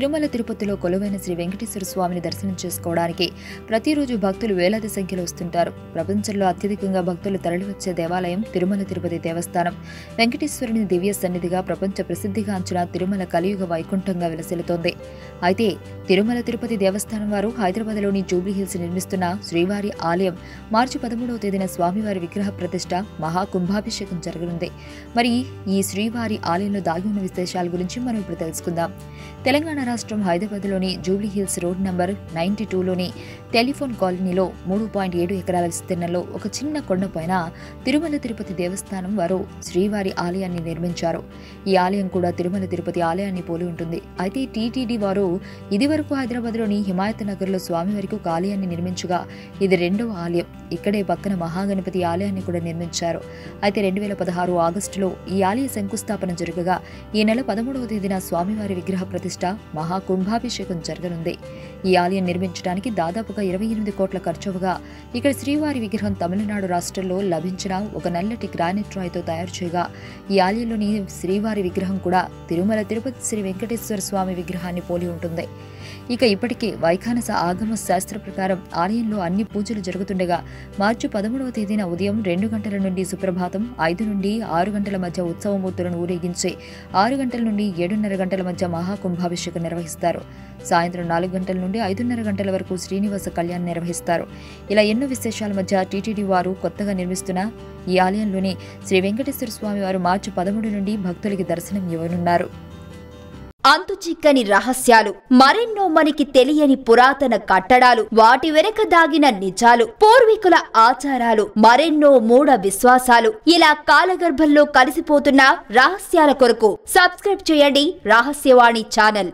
తిరుమల తిరుపతిలో కొలువైన శ్రీ వెంకటేశ్వర స్వామిని దర్శనం చేసుకోవడానికి ప్రతిరోజు భక్తులు వేలాది సంఖ్యలో వస్తుంటారు. ప్రపంచంలో అత్యధికంగా భక్తులు తరలివచ్చే దేవాలయం తిరుమల తిరుపతి దేవస్థానం. వెంకటేశ్వరుని దివ్య సన్నిధిగా ప్రపంచ ప్రసిద్ధిగాంచిన తిరుమల కలియుగ వైకుంఠంగా విలసిల్లుతోంది. అయితే తిరుమల తిరుపతి దేవస్థానం వారు హైదరాబాద్లోని జూబ్లీహిల్స్ నిర్మిస్తున్న శ్రీవారి ఆలయం మార్చి 13వ తేదీన స్వామివారి విగ్రహ ప్రతిష్ఠ మహాకుంభాభిషేకం జరగనుంది. మరి ఈ శ్రీవారి ఆలయంలో దాగి ఉన్న విశేషాల గురించి మనం ఇప్పుడు తెలుసుకుందాం. తెలంగాణ రాష్ట్రం హైదరాబాద్లోని జూబ్లీహిల్స్ రోడ్ నంబర్ 92లోని టెలిఫోన్ కాలనీలో 3.7 ఎకరాల విస్తీర్ణంలో ఒక చిన్న కొండపైన తిరుమల తిరుపతి దేవస్థానం వారు శ్రీవారి ఆలయాన్ని నిర్మించారు. ఈ ఆలయం కూడా తిరుమల తిరుపతి ఆలయాన్ని పోలి ఉంటుంది. అయితే టీటీడీ వారు ఇదివరకు హైదరాబాద్లోని హిమాయత్ నగర్లో స్వామివారికి ఒక ఆలయాన్ని నిర్మించగా ఇది రెండవ ఆలయం. ఇక్కడే పక్కన మహాగణపతి ఆలయాన్ని కూడా నిర్మించారు. అయితే 2016 ఆగస్టులో ఈ ఆలయ శంకుస్థాపన జరగగా ఈ నెల 13వ తేదీన స్వామివారి విగ్రహ ప్రతిష్ఠ మహాకుంభాభిషేకం జరగనుంది. ఈ ఆలయం నిర్మించడానికి దాదాపుగా 28 కోట్ల ఖర్చవగా ఇక్కడ శ్రీవారి విగ్రహం తమిళనాడు రాష్ట్రంలో లభించిన ఒక నల్లటి గ్రానైట్ రాయితో తయారు చేయగా ఈ ఆలయంలోని శ్రీవారి విగ్రహం కూడా తిరుమల తిరుపతి శ్రీ వెంకటేశ్వర స్వామి విగ్రహాన్ని పోలి ఉంటుంది. ఇక ఇప్పటికే వైఖానస ఆగమ శాస్త్ర ప్రకారం ఆలయంలో అన్ని పూజలు జరుగుతుండగా మార్చి 13వ తేదీన ఉదయం 2 గంటల నుండి సుప్రభాతం, 5 నుండి 6 గంటల మధ్య ఉత్సవమూర్తులను ఊరేగించి 6 గంటల నుండి 7:30 గంటల మధ్య మహాకుంభాభిషేకం నిర్వహిస్తారు. సాయంత్రం 4 గంటల నుండి 5:30 గంటల వరకు శ్రీనివాస కళ్యాణం నిర్వహిస్తారు. ఇలా ఎన్నో విశేషాల మధ్య టీటీడీ వారు కొత్తగా నిర్మిస్తున్న ఈ ఆలయంలోని శ్రీ వెంకటేశ్వర స్వామి వారు మార్చి 13 నుండి భక్తులకి దర్శనం ఇవ్వనున్నారు. అంతుచిక్కని రహస్యాలు, మరెన్నో మనకి తెలియని పురాతన కట్టడాలు, వాటి వెనక దాగిన నిజాలు, పూర్వీకుల ఆచారాలు, మరెన్నో మూఢ విశ్వాసాలు, ఇలా కాలగర్భంలో కలిసిపోతున్న రహస్యాల కొరకు సబ్స్క్రైబ్ చేయండి రహస్యవాణి ఛానల్.